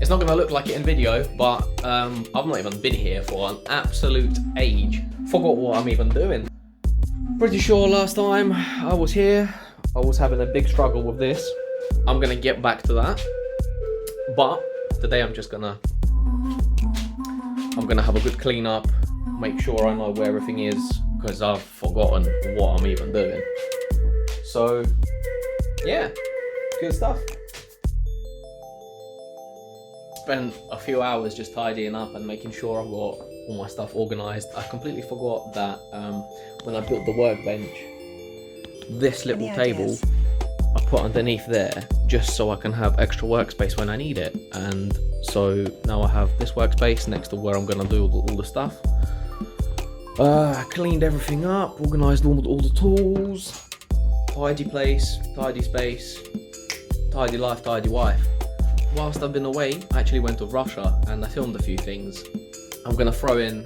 It's not gonna look like it in video, but I've not even been here for an absolute age. Forgot what I'm even doing. Pretty sure last time I was here, I was having a big struggle with this. I'm gonna get back to that. But today I'm gonna have a good clean up, make sure I know where everything is, because I've forgotten what I'm even doing. So yeah, good stuff. Spent a few hours just tidying up and making sure I've got all my stuff organized. I completely forgot that when I built the workbench, this little table I put underneath there just so I can have extra workspace when I need it. And so now I have this workspace next to where I'm gonna do all the stuff. I cleaned everything up, organized all the tools. Tidy place, tidy space, tidy life, tidy wife. Whilst I've been away, I actually went to Russia and I filmed a few things. I'm gonna throw in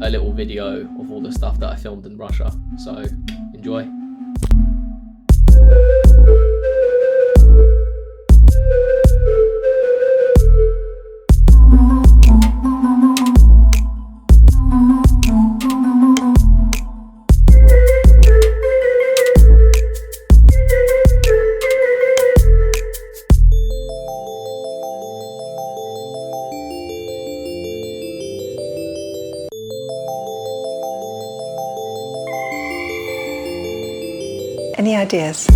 a little video of all the stuff that I filmed in Russia, so enjoy. Any ideas?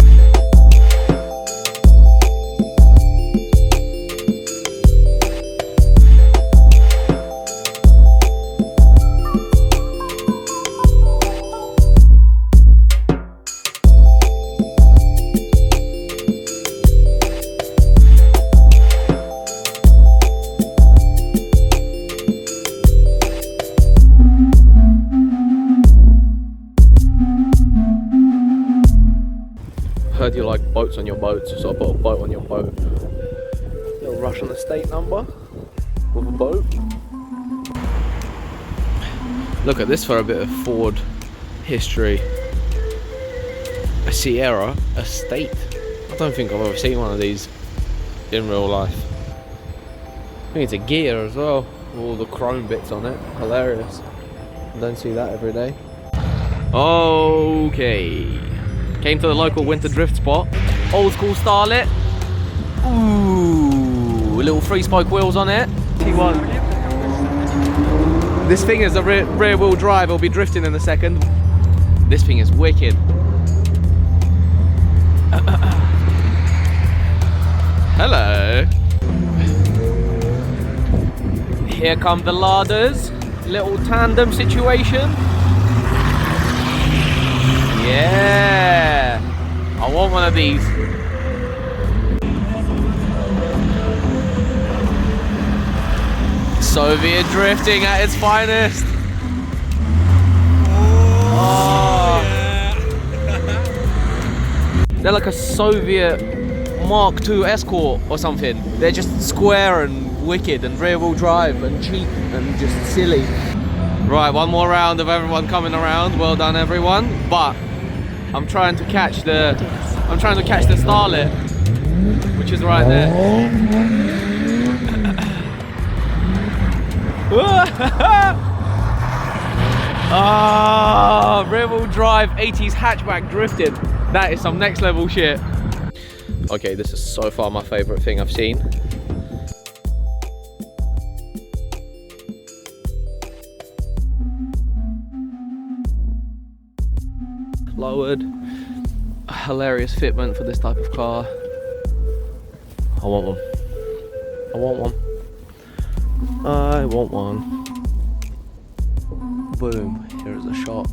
Heard you like boats on your boats, so I put a boat on your boat. Little Russian estate number with a boat. Look at this for a bit of Ford history. A Sierra estate. I don't think I've ever seen one of these in real life. I think it's a gear as well, with all the chrome bits on it. Hilarious. I don't see that every day. Okay. Came to the local winter drift spot. Old school Starlet. Ooh, little 3-spoke wheels on it. T1. This thing is a rear wheel drive. It'll be drifting in a second. This thing is wicked. Hello. Here come the larders. Little tandem situation. Yeah, I want one of these. Soviet drifting at its finest. Oh. They're like a Soviet Mark II Escort or something. They're just square and wicked and rear wheel drive and cheap and just silly. Right, one more round of everyone coming around. Well done, everyone. But I'm trying to catch the Starlet, which is right there. Ah, rear wheel drive 80s hatchback drifted. That is some next level shit. Okay, this is so far my favorite thing I've seen. Lowered. A hilarious fitment for this type of car. I want one. I want one. I want one. Boom. Here is a shot.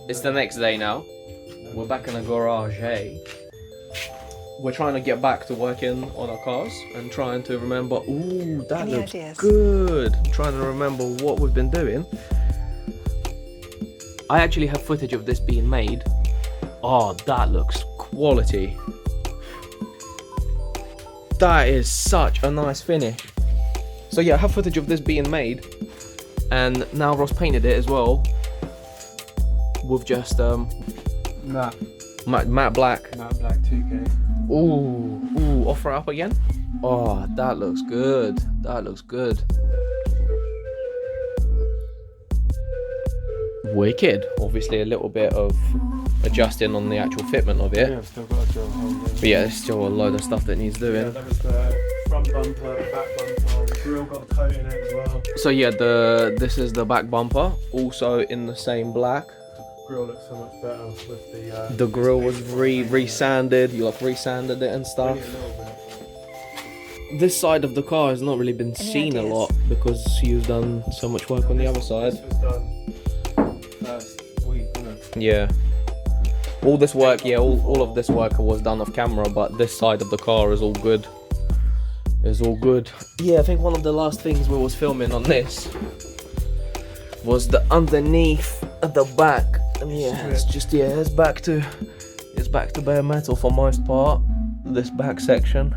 It's the next day now. We're back in the garage, hey? We're trying to get back to working on our cars and trying to remember, ooh, that looks good. I'm trying to remember what we've been doing. I actually have footage of this being made. Oh, that looks quality. That is such a nice finish. So yeah, I have footage of this being made, and now Ross painted it as well. with just Matte black. black 2K. Ooh, offer it up again. Oh, that looks good. That looks good. Wicked. Obviously a little bit of adjusting on the actual fitment of it. Yeah, I've still got a drill hole in. But yeah, there's still a load of stuff that needs doing. Yeah, that was the front bumper, the back bumper, the grill got a coat in it as well. So yeah, this is the back bumper, also in the same black. The grill looks so much better with The grill was re-sanded, you like re-sanded it and stuff. only a little bit. This side of the car has not really been seen a lot because you've done so much work on the other side. This was done first week, wasn't it? Yeah. All this work, yeah, all of this work was done off camera, but this side of the car is all good. Is all good. Yeah, I think one of the last things we was filming on this was the underneath at the back. And yeah, it's just it's back to bare metal for most part. This back section.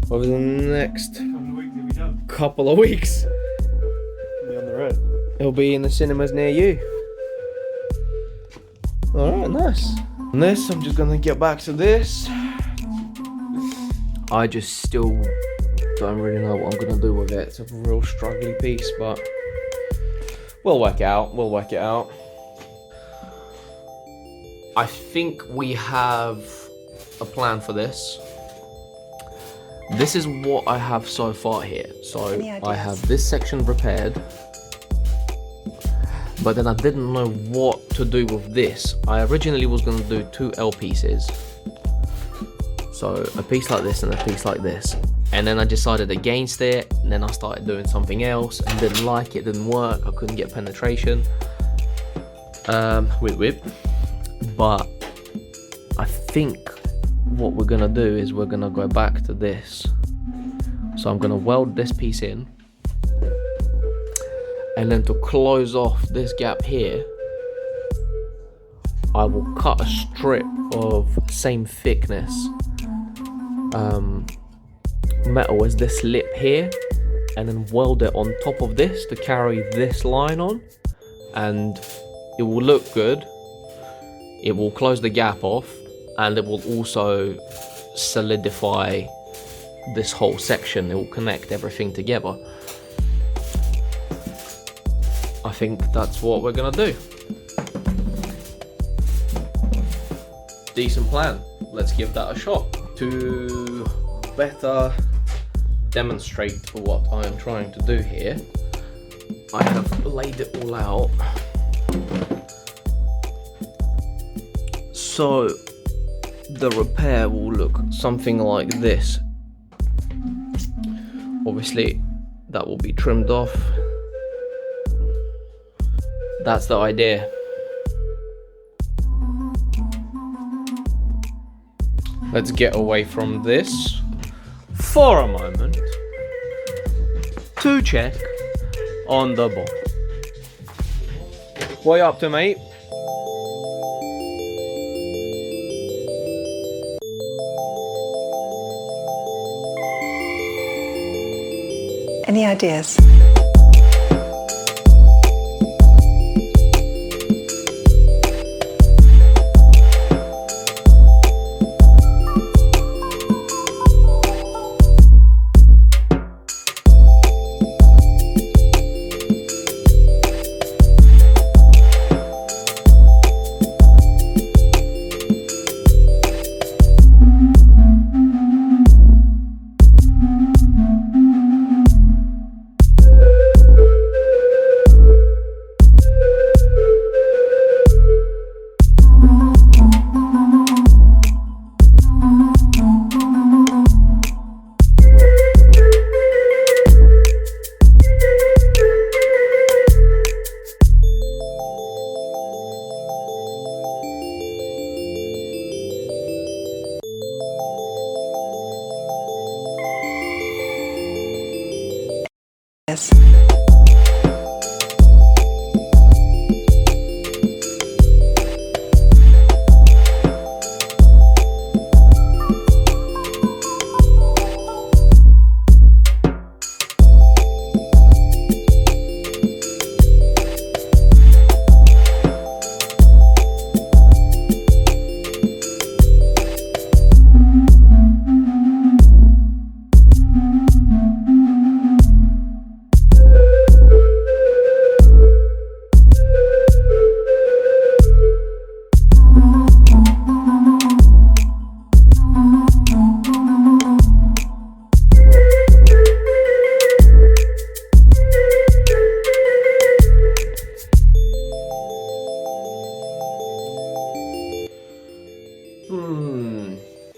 Over the next couple of weeks, Be on the road. it'll be in the cinemas near you. Alright, nice. And this, I'm just gonna get back to this. I just still don't really know what I'm gonna do with it. It's a real struggly piece, but we'll work it out. We'll work it out. I think we have a plan for this. This is what I have so far here. So I have this section repaired, but then I didn't know what to do with this. I originally was going to do 2 L pieces. So a piece like this and a piece like this. And then I decided against it, and then I started doing something else and didn't like it, didn't work, I couldn't get penetration. Whip. But I think what we're gonna do is we're gonna go back to this. So I'm gonna weld this piece in, and then to close off this gap here, I will cut a strip of same thickness metal as this lip here, and then weld it on top of this to carry this line on, and it will look good. It will close the gap off, and it will also solidify this whole section. It will connect everything together. I think that's what we're gonna do. Decent plan. Let's give that a shot. To better demonstrate what I am trying to do here, I have laid it all out. So the repair will look something like this. Obviously that will be trimmed off. That's the idea. Let's get away from this for a moment to check on the ball. What are you up to, mate? Any ideas?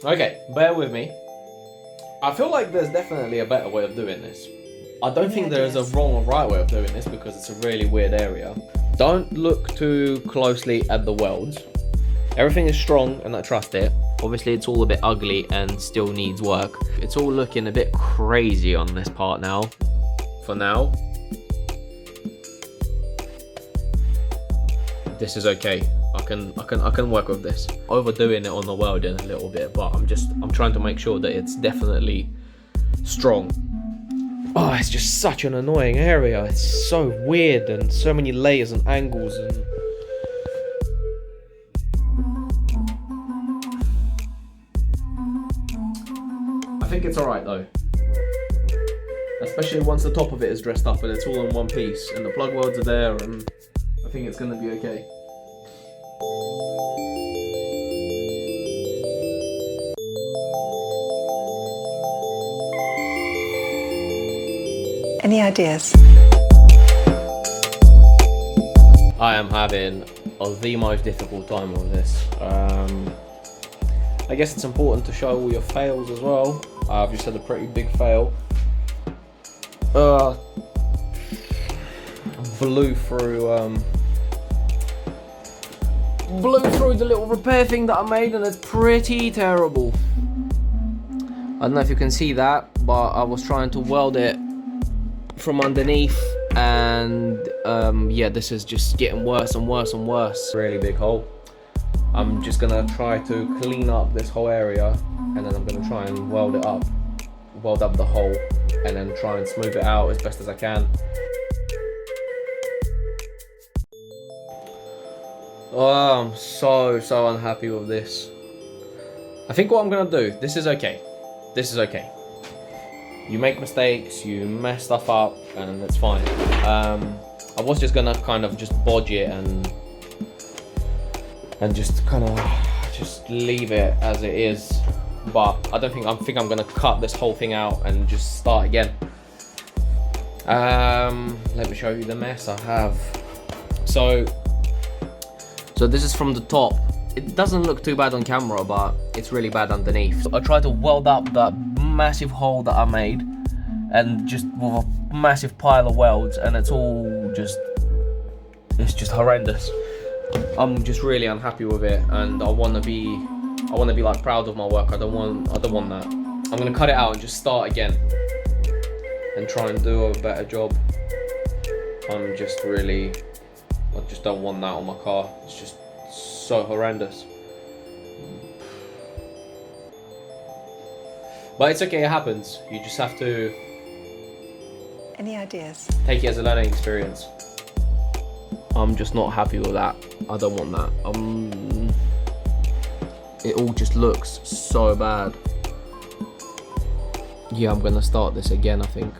Okay, bear with me. I feel like there's definitely a better way of doing this. I don't think there is a wrong or right way of doing this because it's a really weird area. Don't look too closely at the welds. Everything is strong and I trust it. Obviously it's all a bit ugly and still needs work. It's all looking a bit crazy on this part now. For now, this is okay. I can work with this. Overdoing it on the welding a little bit, but I'm trying to make sure that it's definitely strong. Oh, it's just such an annoying area. It's so weird and so many layers and angles and I think it's alright though. Especially once the top of it is dressed up and it's all in one piece and the plug welds are there, and I think it's gonna be okay. Any ideas? I am having the most difficult time with this. I guess it's important to show all your fails as well. I've just had a pretty big fail. Blew through the little repair thing that I made, and it's pretty terrible. I don't know if you can see that, but I was trying to weld it from underneath, and yeah, this is just getting worse and worse and worse. Really big hole. I'm just gonna try to clean up this whole area, and then I'm gonna try and weld up the hole, and then try and smooth it out as best as I can. Oh, I'm so unhappy with this. I think what I'm gonna do, this is okay. You make mistakes, you mess stuff up, and it's fine. I was just gonna kind of just bodge it and just kind of just leave it as it is, but I think I'm gonna cut this whole thing out and just start again. Let me show you the mess I have. So this is from the top. It doesn't look too bad on camera, but it's really bad underneath. So I tried to weld up that massive hole that I made, and just with a massive pile of welds, and it's just horrendous. I'm just really unhappy with it, and I want to be like proud of my work. I don't want that. I'm gonna cut it out and just start again and try and do a better job. I just don't want that on my car. It's just so horrendous. But it's okay, it happens. You just have to Any ideas? take it as a learning experience. I'm just not happy with that. I don't want that. It all just looks so bad. Yeah, I'm gonna start this again, I think.